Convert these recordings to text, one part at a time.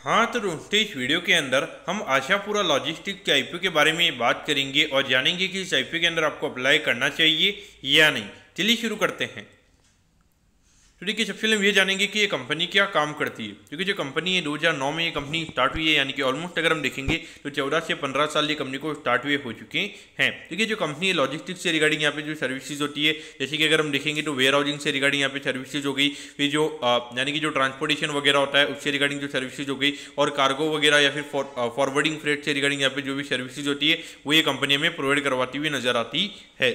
हाँ, तो दोस्तों इस वीडियो के अंदर हम आशापुरा लॉजिस्टिक्स के आईपीओ के बारे में बात करेंगे और जानेंगे कि इस आईपीओ के अंदर आपको अप्लाई करना चाहिए या नहीं। चलिए शुरू करते हैं। तो देखिए, सबसे पहले हम ये जानेंगे कि ये कंपनी क्या काम करती है। क्योंकि जो कंपनी है 2009 में ये कंपनी स्टार्ट हुई है, यानी कि ऑलमोस्ट अगर हम देखेंगे तो 14 से 15 साल ये कंपनी को स्टार्ट हुए हो चुके हैं। देखिए, जो कंपनी है लॉजिस्टिक्स से रिगार्डिंग यहाँ पे जो सर्विसेज होती है, जैसे कि अगर हम देखेंगे तो वेयर हाउसिंग से रिगार्डिंग यहाँ पे सर्विसेज हो गई, फिर जो यानी कि जो ट्रांसपोर्टेशन वगैरह होता है उससे रिगार्डिंग जो सर्विसेज हो गई, और कार्गो वगैरह या फिर फॉरवर्डिंग फ्रेट से रिगार्डिंग यहाँ पे जो भी सर्विसेज होती है वो ये कंपनी हमें प्रोवाइड करवाती हुई नजर आती है।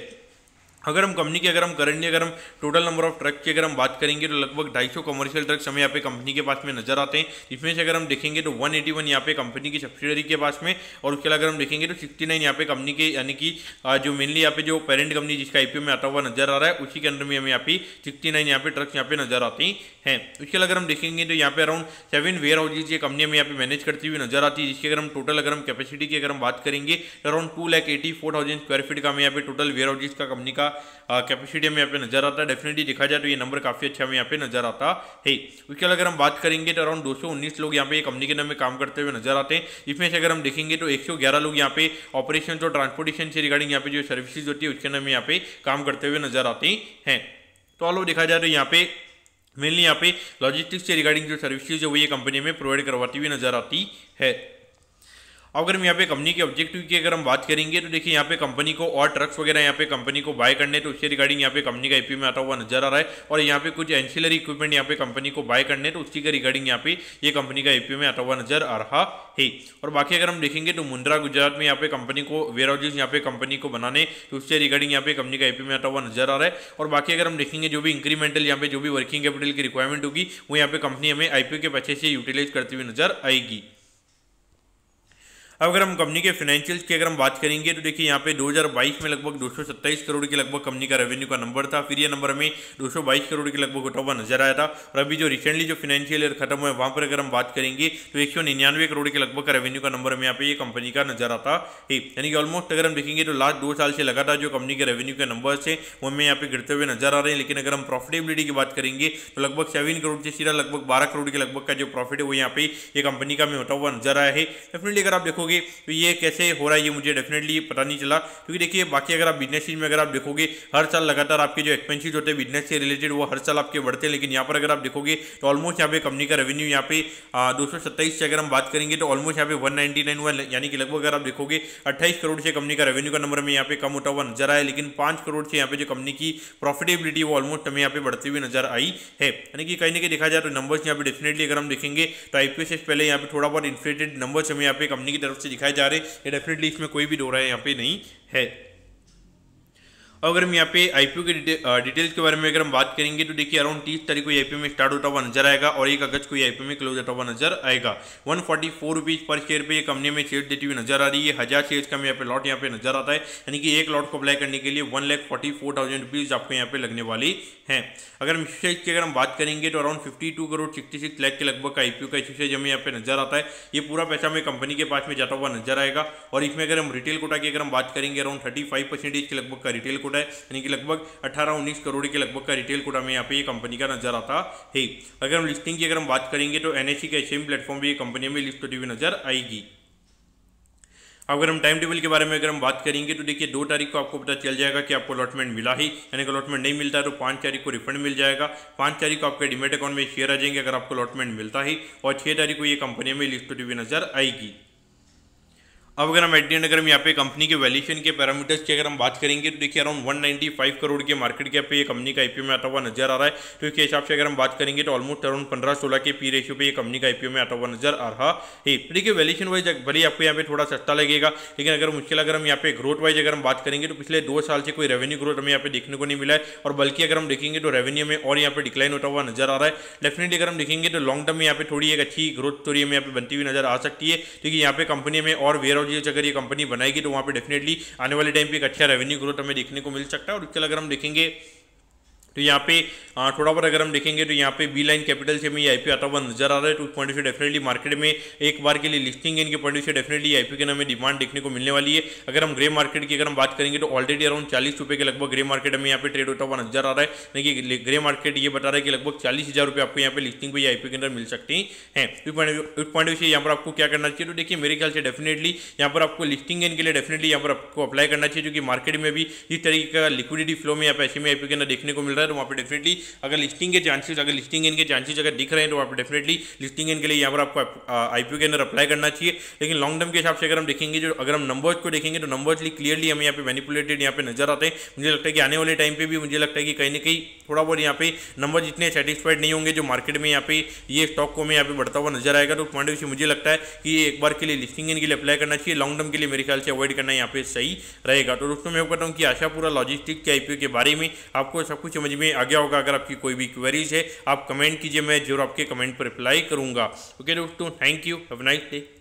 अगर हम कंपनी की करंटली अगर हम टोटल नंबर ऑफ ट्रक की अगर हम बात करेंगे तो लगभग 250 कमर्शियल ट्रक्स हमें यहाँ पे कंपनी के पास में नजर आते हैं। इसमें से अगर हम देखेंगे तो 181 यहाँ पे कंपनी की सब्सिडरी के पास में, और उसके अलावा अगर हम देखेंगे तो 69 यहाँ पे कंपनी के, यानी कि जो मेनली यहाँ पे जो पेरेंट कंपनी जिसका आईपीओ में आता हुआ नजर आ रहा है उसी के अंदर में हमें यहाँ पे 69 यहाँ पे ट्रक्स यहाँ पे नजर आते हैं। उसके अलावा अगर हम देखेंगे तो यहाँ पे अराउंड 7 वेयर हाउसेज ये कंपनी हमें यहाँ पे मैनेज करती हुई नजर आती है, जिसकी अगर हम टोटल अगर हम कैपेसिटी की अगर हम बात करेंगे तो अराउंड 2,84,000 स्क्वायर फीट का हमें यहाँ पे टोटल वेयर हाउसेज का कंपनी का कैपेसिटी में यहाँ पे नजर आता है। डेफिनेटली देखा जाए तो ये नंबर काफी अच्छा हमें यहाँ पे नजर आता है। उसके अलावा अगर हम बात करेंगे तो अराउंड 219 लोग यहाँ पे कंपनी के नाम में काम करते हुए नजर आते हैं। इसमें से अगर हम देखेंगे तो 111 लोग यहाँ पे ऑपरेशन और ट्रांसपोर्टेशन से रिगार्डिंग यहाँ पे जो सर्विसेज होती है उसके नाम में यहाँ पे काम करते हुए नजर आते हैं। तो ऑल ओवर देखा जाए तो यहाँ पे मेनली यहाँ पे लॉजिस्टिक्स से रिगार्डिंग जो सर्विसेज है वो ये कंपनी में प्रोवाइड करवाती हुई नजर आती है। अगर हम यहाँ पे कंपनी के ऑब्जेक्टिव की अगर हम बात करेंगे तो देखिए, यहाँ पे कंपनी को और ट्रक्स वगैरह यहाँ पे कंपनी को बाय करने, तो उससे रिगार्डिंग यहाँ पे कंपनी का आईपीओ में आता हुआ नजर आ रहा है। और यहाँ पे कुछ एंसिलरी इक्विपमेंट यहाँ पे कंपनी को बाय करने, तो उसकी के रिगार्डिंग यहाँ पे ये कंपनी का आईपीओ में आता हुआ नजर आ रहा है। और बाकी अगर हम देखेंगे तो मुंद्रा गुजरात में यहाँ पे कंपनी को वेयर हाउसेज यहाँ पे कंपनी को बनाने, तो उससे रिगार्डिंग यहाँ पे कंपनी का आईपीओ में आता हुआ नजर आ रहा है। और बाकी अगर हम देखेंगे जो भी इंक्रीमेंटल यहाँ पे जो भी वर्किंग कैपिटल की रिक्वायरमेंट होगी वो यहाँ पे कंपनी हमें आईपीओ के पैसे से यूटिलाइज करती हुई नजर आएगी। अब अगर हम कंपनी के फाइनेंशियल्स की अगर हम बात करेंगे तो देखिए, यहाँ पे 2022 में लगभग 227 करोड़ के लगभग कंपनी का रेवेन्यू का नंबर था। फिर ये नंबर हमें 222 करोड़ के लगभग होता हुआ नजर आया था। और अभी जो रिसेंटली जो फाइनेंशियल ईयर खत्म हुआ है वहाँ पर अगर हम बात करेंगे तो 199 करोड़ के लगभग का रेवेन्यू का नंबर हमें यहाँ पे ये कंपनी का नजर आता है। यानी कि ऑलमोस्ट अगर हम देखेंगे तो लास्ट 2 साल से लगातार जो कंपनी के रेवेन्यू के नंबर्स है वो हमें यहाँ पे गिरते हुए नजर आ रहे हैं। लेकिन अगर हम प्रॉफिटेबिलिटी की बात करेंगे तो लगभग 7 करोड़ से सीधा लगभग 12 करोड़ के लगभग का जो प्रॉफिट है वो यहाँ पे ये कंपनी का में होता हुआ नजर आया है। डेफिनेटली अगर आप देखोगे तो ये कैसे हो रहा है ये मुझे डेफिनेटली पता नहीं चला, क्योंकि देखिए बाकी अगर आप बिजनेस में अगर आप देखोगे हर साल लगातार आपके जो एक्सपेंसेस होते हैं बिजनेस से रिलेटेड वो हर साल आपके बढ़ते हैं। लेकिन यहाँ पर अगर आप देखोगे तो ऑलमोस्ट यहाँ पे कंपनी का रेवेन्यू यहाँ पे 227 से अगर हम बात करेंगे तो ऑलमोस्ट यहाँ पे 199 हुआ, यानी कि लगभग अगर आप देखोगे 28 करोड़ से कंपनी का रेवेन्यू का नंबर हमें यहाँ पे कम होता हुआ नजर आया। लेकिन 5 करोड़ से यहाँ पे जो कंपनी की प्रॉफिटेबिलिटी वो ऑलमोस्ट हमें यहाँ पे बढ़ती हुई नजर आई है। यानी कि कहीं ना कहीं देखा जाए तो नंबर्स यहाँ पे डेफिनेटली अगर हम देखेंगे तो आईपीओ से पहले यहाँ पे थोड़ा बहुत इन्फ्लेटेड नंबर्स हमें यहाँ पे कंपनी की तरफ से दिखाए जा रहे हैं। डेफिनेटली इसमें कोई भी दो राय यहाँ पे नहीं है। अगर हम यहाँ पे आईपीओ के डिटेल्स के बारे में अगर हम बात करेंगे तो देखिए, अराउंड 30 तारीख को आईपीओ में स्टार्ट होता हुआ नजर आएगा और 1 अगस्त को आईपीओ में क्लोज होता हुआ नजर आएगा। 144 रुपीज पर शेयर पे ये कंपनी में शेयर देती हुई नजर आ रही है। 1000 शेयर का यहाँ पे लॉट यहाँ पे नजर आता है, यानी कि एक लॉट को अप्लाई करने के लिए 1,44,000 रुपीज आपको यहाँ पे लगने वाली हैं। अगर हम शेयर की अगर हम बात करेंगे तो अराउंड 52 करोड़ 66 लाख के लगभग का आईपीओ का शेयर हमें यहाँ पे नजर आता है। ये पूरा पैसा हमें कंपनी के पास में जाता हुआ नजर आएगा। और इसमें अगर हम रिटेल कोटा की अगर हम बात करेंगे अराउंड 35% के लगभग का रिटेल कोटा है, यानी कि लगभग 18-19 करोड़ के लगभग का रिटेल कोटा में यहाँ पे ये कंपनी का नजर आता है। अगर हम लिस्टिंग की अगर हम बात करेंगे तो एनएससी के सेम प्लेटफॉर्म पे ये कंपनी में लिस्ट होती हुई नजर आएगी। अगर हम टाइम टेबल के बारे में अगर हम बात करेंगे तो देखिए, 2 तारीख को आपको पता चल जाएगा कि आपको अलॉटमेंट मिला ही, यानी कि अलॉटमेंट नहीं मिलता है तो 5 तारीख को रिफंड मिल जाएगा। 5 तारीख को आपके डीमेट अकाउंट में शेयर आ जाएंगे अगर आपको अलॉटमेंट मिलता है, और 6 तारीख को ये कंपनी में लिस्ट होती हुई नजर आएगी। अब अगर हम एट द एंड अगर हम यहाँ पे कंपनी के वैल्यूएशन के पैरामीटर्स की अगर हम बात करेंगे तो देखिए, अराउंड 195 करोड़ के मार्केट कैप पे ये कंपनी का आईपीओ में आता हुआ नजर आ रहा है। तो इसके हिसाब से अगर हम बात करेंगे तो ऑलमोस्ट अराउंड 15-16 के पी रेशियो पे ये कंपनी का आईपीओ में आता हुआ नजर आ रहा है। देखिए, वैल्यूएशन वाइज भले आपको यहाँ पे थोड़ा सस्ता लगेगा, लेकिन अगर मुश्किल अगर हम यहाँ पे ग्रोथ वाइज अगर हम बात करेंगे तो पिछले 2 साल से कोई रेवेन्यू ग्रोथ हमें यहाँ पे देखने को नहीं मिला है, और बल्कि अगर हम देखेंगे तो रेवेन्यू में और यहाँ पे डिक्लाइन होता हुआ नजर आ रहा है। डेफिनेटली अगर हम देखेंगे तो लॉन्ग टर्म में यहाँ पे थोड़ी एक अच्छी ग्रोथ स्टोरी हमें यहाँ पे बनती हुई नजर आ सकती है, क्योंकि यहाँ पे कंपनी में और वेयर हाउसेज अगर ये कंपनी बनाएगी तो वहाँ पे डेफिनेटली आने वाले टाइम पे एक अच्छा रेवेन्यू ग्रोथ हमें देखने को मिल सकता है। और उसके अगर हम देखेंगे तो यहाँ पे थोड़ा बहुत अगर हम देखेंगे तो यहाँ पे बी लाइन कैपिटल से में ये आईपीओ आता हुआ नजर आ रहा है। तो उस पॉइंट से डेफिनेटली मार्केट में एक बार के लिए लिस्टिंग गेन के पॉइंट से डेफिनेटली आईपीओ के नाम में डिमांड देखने को मिलने वाली है। अगर हम ग्रे मार्केट की अगर हम बात करेंगे तो ऑलरेडी अराउंड 40 रुपये के लगभग ग्रे मार्केट में यहाँ पे ट्रेड होता हुआ नजर आ रहा है। देखिए ग्रे मार्केट ये बता रहा है कि लगभग 40,000 रुपये आपको यहाँ पे लिस्टिंग पे आईपीओ के अंदर मिल सकते हैं। उस पॉइंट से यहाँ पर आपको क्या करना चाहिए, तो देखिए मेरे ख्याल से डेफिनेटली यहाँ पर आपको लिस्टिंग गेन के लिए डेफिनेटली यहाँ पर आपको अप्लाई करना चाहिए, क्योंकि मार्केट में भी इस तरीके का लिक्विडिटी फ्लो में यहाँ पे ऐसे में आईपीओ के अंदर देखने को मिल रहा है। तो वहाँ पे डेफिनेटली अगर लिस्टिंग के चांसेस, अगर लिस्टिंग गेन के चांसेस अगर दिख रहे हैं तो वहाँ पे डेफिनेटली लिस्टिंग गेन के लिए यहाँ पर आपको आईपीओ के अंदर अप्लाई करना चाहिए। लेकिन लॉन्ग टर्म के हिसाब से अगर हम देखेंगे, जो अगर हम नंबर्स को देखेंगे तो नंबर्स क्लियरली हमें यहाँ पे मैनिपुलेटेड यहाँ पे नजर आते हैं। मुझे लगता है कि आने वाले टाइम पे भी मुझे लगता है कि कहीं ना कहीं थोड़ा बहुत यहाँ पे नंबर जितने सेटिस्फाइड नहीं होंगे जो मार्केट में यहाँ पे ये स्टॉक को में यहाँ पे बढ़ता हुआ नजर आएगा। तो पॉइंट ऑफ व्यू मुझे लगता है कि एक बार के लिए लिस्टिंग गेन के लिए अप्लाई करना चाहिए, लॉन्ग टर्म के लिए मेरे ख्याल से अवॉइड करना यहाँ पे सही रहेगा। तो दोस्तों मैं कहता हूँ कि आशापुरा लॉजिस्टिक्स के आईपीओ के बारे में आपको सब कुछ समझ में आ गया होगा। अगर आपकी कोई भी क्वेरीज है आप कमेंट कीजिए, मैं जरूर आपके कमेंट पर रिप्लाई करूंगा। ओके दोस्तों, thank you, have a nice day.